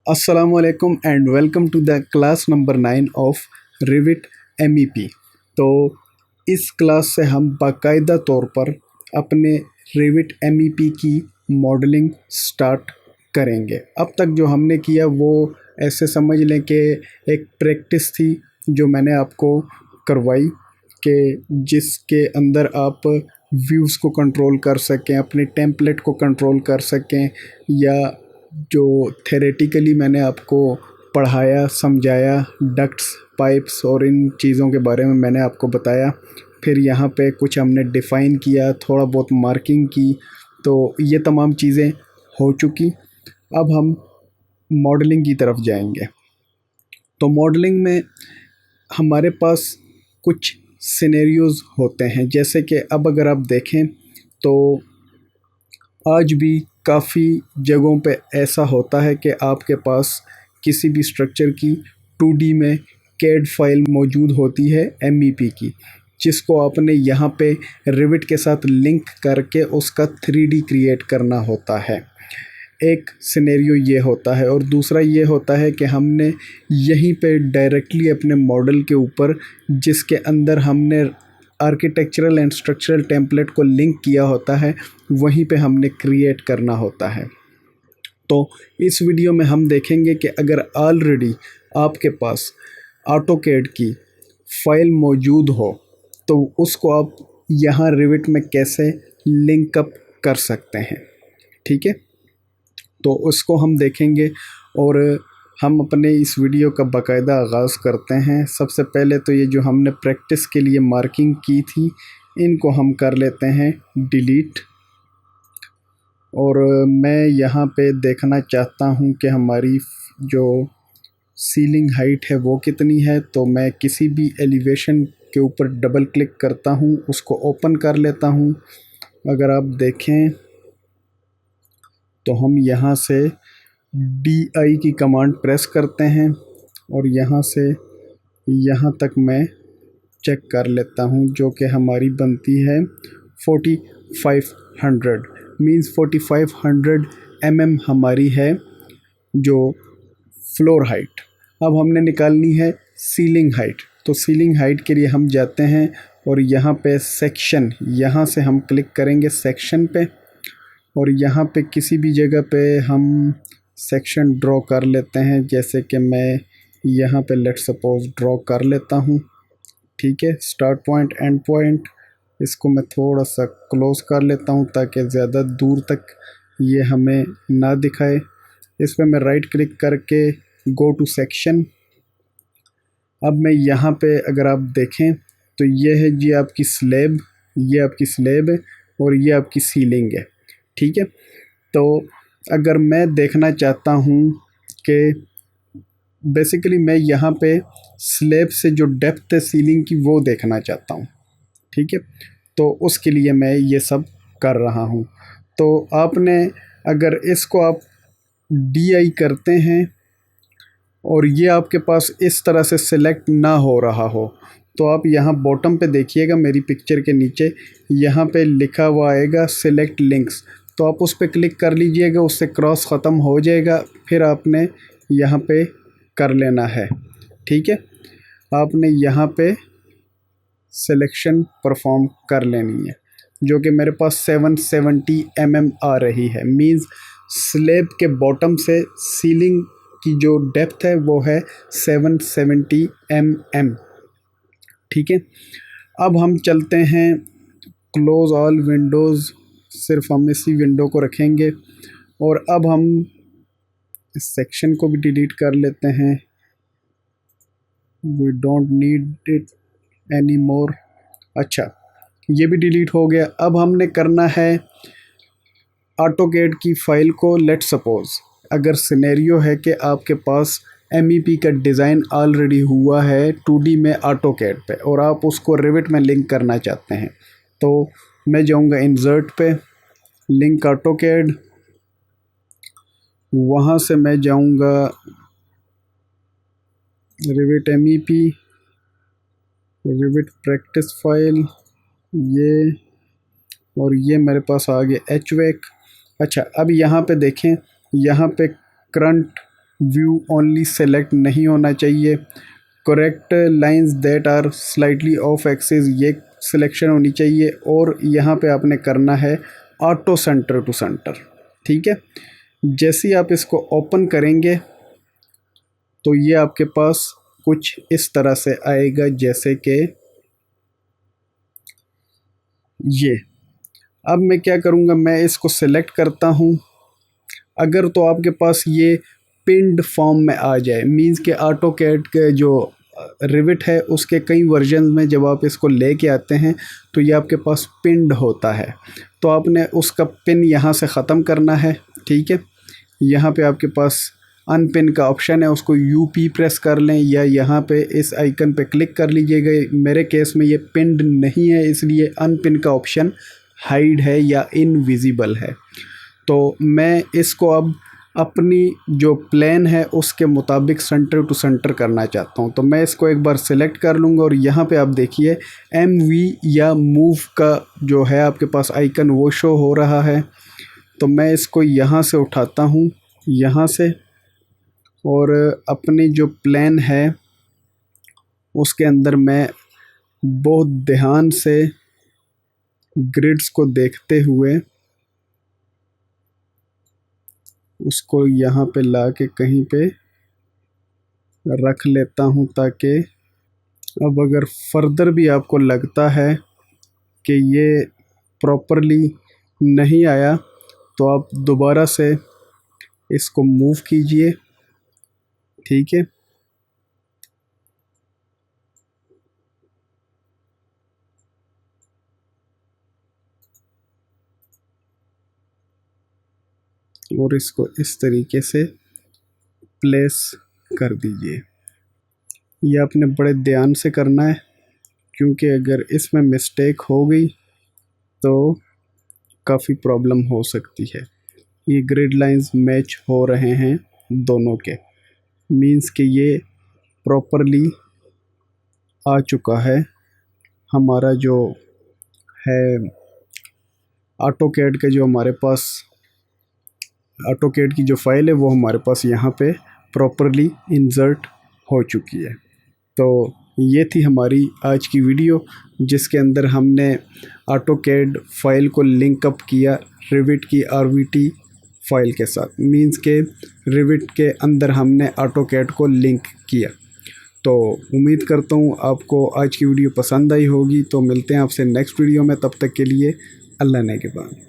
अस्सलाम वालेकुम and welcome to the class number 9 of Revit MEP। तो इस क्लास से हम बाकायदा तौर पर अपने रिविट MEP की मॉडलिंग स्टार्ट करेंगे। अब तक जो हमने किया वो ऐसे समझ लें कि एक प्रैक्टिस थी जो मैंने आपको करवाई कि जिसके अंदर आप व्यूज़ को कंट्रोल कर सकें, अपने टेम्पलेट को कंट्रोल कर सकें, या जो थेरेटिकली मैंने आपको पढ़ाया समझाया, डक्ट्स, पाइप्स और इन चीज़ों के बारे में मैंने आपको बताया। फिर यहाँ पे कुछ हमने डिफ़ाइन किया, थोड़ा बहुत मार्किंग की, तो ये तमाम चीज़ें हो चुकी। अब हम मॉडलिंग की तरफ जाएंगे। तो मॉडलिंग में हमारे पास कुछ सिनेरियोज़ होते हैं, जैसे कि अब अगर आप देखें तो आज भी काफ़ी जगहों पे ऐसा होता है कि आपके पास किसी भी स्ट्रक्चर की 2D में कैड फाइल मौजूद होती है MEP की, जिसको आपने यहाँ पे रिविट के साथ लिंक करके उसका 3D क्रिएट करना होता है। एक सिनेरियो ये होता है, और दूसरा ये होता है कि हमने यहीं पे डायरेक्टली अपने मॉडल के ऊपर, जिसके अंदर हमने आर्किटेक्चरल एंड स्ट्रक्चरल टेम्पलेट को लिंक किया होता है, वहीं पे हमने क्रिएट करना होता है। तो इस वीडियो में हम देखेंगे कि अगर ऑलरेडी आपके पास ऑटोकैड की फ़ाइल मौजूद हो तो उसको आप यहाँ रिविट में कैसे लिंकअप कर सकते हैं। ठीक है, तो उसको हम देखेंगे और हम अपने इस वीडियो का बाकायदा आगाज़ करते हैं। सबसे पहले तो ये जो हमने प्रैक्टिस के लिए मार्किंग की थी, इनको हम कर लेते हैं डिलीट। और मैं यहाँ पे देखना चाहता हूँ कि हमारी जो सीलिंग हाइट है वो कितनी है। तो मैं किसी भी एलिवेशन के ऊपर डबल क्लिक करता हूँ, उसको ओपन कर लेता हूँ। अगर आप देखें तो हम यहाँ से DI की कमांड प्रेस करते हैं और यहाँ से यहाँ तक मैं चेक कर लेता हूँ, जो कि हमारी बनती है 4500 मीन्स 4500 mm हमारी है जो फ्लोर हाइट। अब हमने निकालनी है सीलिंग हाइट। तो सीलिंग हाइट के लिए हम जाते हैं और यहाँ पे सेक्शन, यहाँ से हम क्लिक करेंगे सेक्शन पे, और यहाँ पे किसी भी जगह पे हम सेक्शन ड्रॉ कर लेते हैं। जैसे कि मैं यहाँ पे लेट्स सपोज ड्रॉ कर लेता हूँ। ठीक है, स्टार्ट पॉइंट, एंड पॉइंट, इसको मैं थोड़ा सा क्लोज कर लेता हूँ ताकि ज़्यादा दूर तक ये हमें ना दिखाए। इस पर मैं राइट क्लिक करके गो टू सेक्शन। अब मैं यहाँ पे अगर आप देखें तो ये है जी आपकी स्लैब, ये आपकी स्लैब है और ये आपकी सीलिंग है। ठीक है, तो अगर मैं देखना चाहता हूँ कि बेसिकली मैं यहाँ पे स्लैब से जो डेप्थ है सीलिंग की वो देखना चाहता हूँ। ठीक है, तो उसके लिए मैं ये सब कर रहा हूँ। तो आपने अगर इसको आप DI करते हैं और ये आपके पास इस तरह से सिलेक्ट ना हो रहा हो, तो आप यहाँ बॉटम पे देखिएगा, मेरी पिक्चर के नीचे यहाँ पे लिखा हुआ आएगा सिलेक्ट लिंक्स। तो आप उस पर क्लिक कर लीजिएगा, उससे क्रॉस ख़त्म हो जाएगा। फिर आपने यहाँ पे कर लेना है। ठीक है, आपने यहाँ पे सिलेक्शन परफॉर्म कर लेनी है, जो कि मेरे पास 770 mm आ रही है। मींस स्लैब के बॉटम से सीलिंग की जो डेप्थ है वो है 770 mm। ठीक है, अब हम चलते हैं क्लोज ऑल विंडोज़, सिर्फ हम इसी विंडो को रखेंगे। और अब हम इस सेक्शन को भी डिलीट कर लेते हैं, we don't need it any more. अच्छा, ये भी डिलीट हो गया। अब हमने करना है ऑटोकैड की फ़ाइल को, लेट सपोज अगर सिनेरियो है कि आपके पास MEP का डिज़ाइन ऑलरेडी हुआ है 2D में ऑटोकैड पे और आप उसको रिविट में लिंक करना चाहते हैं, तो मैं जाऊंगा इंसर्ट पे, लिंक ऑटोकैड, वहाँ से मैं जाऊंगा rivet MEP, rivet practice file, ये, और ये मेरे पास आ गया HVAC। अच्छा, अब यहाँ पे देखें, यहाँ पे करंट व्यू ओनली सेलेक्ट नहीं होना चाहिए। Correct lines that are slightly off axis ये सिलेक्शन होनी चाहिए। और यहाँ पे आपने करना है ऑटो सेंटर टू सेंटर। ठीक है, जैसे ही आप इसको ओपन करेंगे तो ये आपके पास कुछ इस तरह से आएगा, जैसे कि ये। अब मैं क्या करूँगा, मैं इसको सिलेक्ट करता हूँ। अगर तो आपके पास ये पिंड फॉर्म में आ जाए, मींस के ऑटोकैड के जो रिविट है उसके कई वर्जन में जब आप इसको लेके आते हैं तो ये आपके पास पिंड होता है, तो आपने उसका पिन यहाँ से ख़त्म करना है। ठीक है, यहाँ पे आपके पास अनपिन का ऑप्शन है, उसको यूपी प्रेस कर लें या यहाँ पे इस आइकन पे क्लिक कर लीजिएगा। मेरे केस में ये पिंड नहीं है, इसलिए अनपिन का ऑप्शन हाइड है या इनविजिबल है। तो मैं इसको अब अपनी जो प्लान है उसके मुताबिक सेंटर टू सेंटर करना चाहता हूँ, तो मैं इसको एक बार सिलेक्ट कर लूँगा। और यहाँ पे आप देखिए MV या मूव का जो है आपके पास आइकन वो शो हो रहा है। तो मैं इसको यहाँ से उठाता हूँ, यहाँ से, और अपनी जो प्लान है उसके अंदर मैं बहुत ध्यान से ग्रिड्स को देखते हुए उसको यहाँ पे ला के कहीं पे रख लेता हूँ, ताकि अब अगर फर्दर भी आपको लगता है कि ये प्रॉपरली नहीं आया तो आप दोबारा से इसको मूव कीजिए। ठीक है, और इसको इस तरीके से प्लेस कर दीजिए। ये आपने बड़े ध्यान से करना है, क्योंकि अगर इसमें मिस्टेक हो गई तो काफ़ी प्रॉब्लम हो सकती है। ये ग्रिड लाइंस मैच हो रहे हैं दोनों के, मींस कि ये प्रॉपरली आ चुका है। हमारा जो है ऑटोकैड का जो हमारे पास ऑटोकैड की जो फाइल है वो हमारे पास यहाँ पे प्रॉपरली इंसर्ट हो चुकी है। तो ये थी हमारी आज की वीडियो, जिसके अंदर हमने ऑटोकैड फाइल को लिंकअप किया रिविट की RVT फाइल के साथ, मींस के रिविट के अंदर हमने ऑटोकैड को लिंक किया। तो उम्मीद करता हूँ आपको आज की वीडियो पसंद आई होगी। तो मिलते हैं आपसे नेक्स्ट वीडियो में, तब तक के लिए अल्लाह ने के बाद।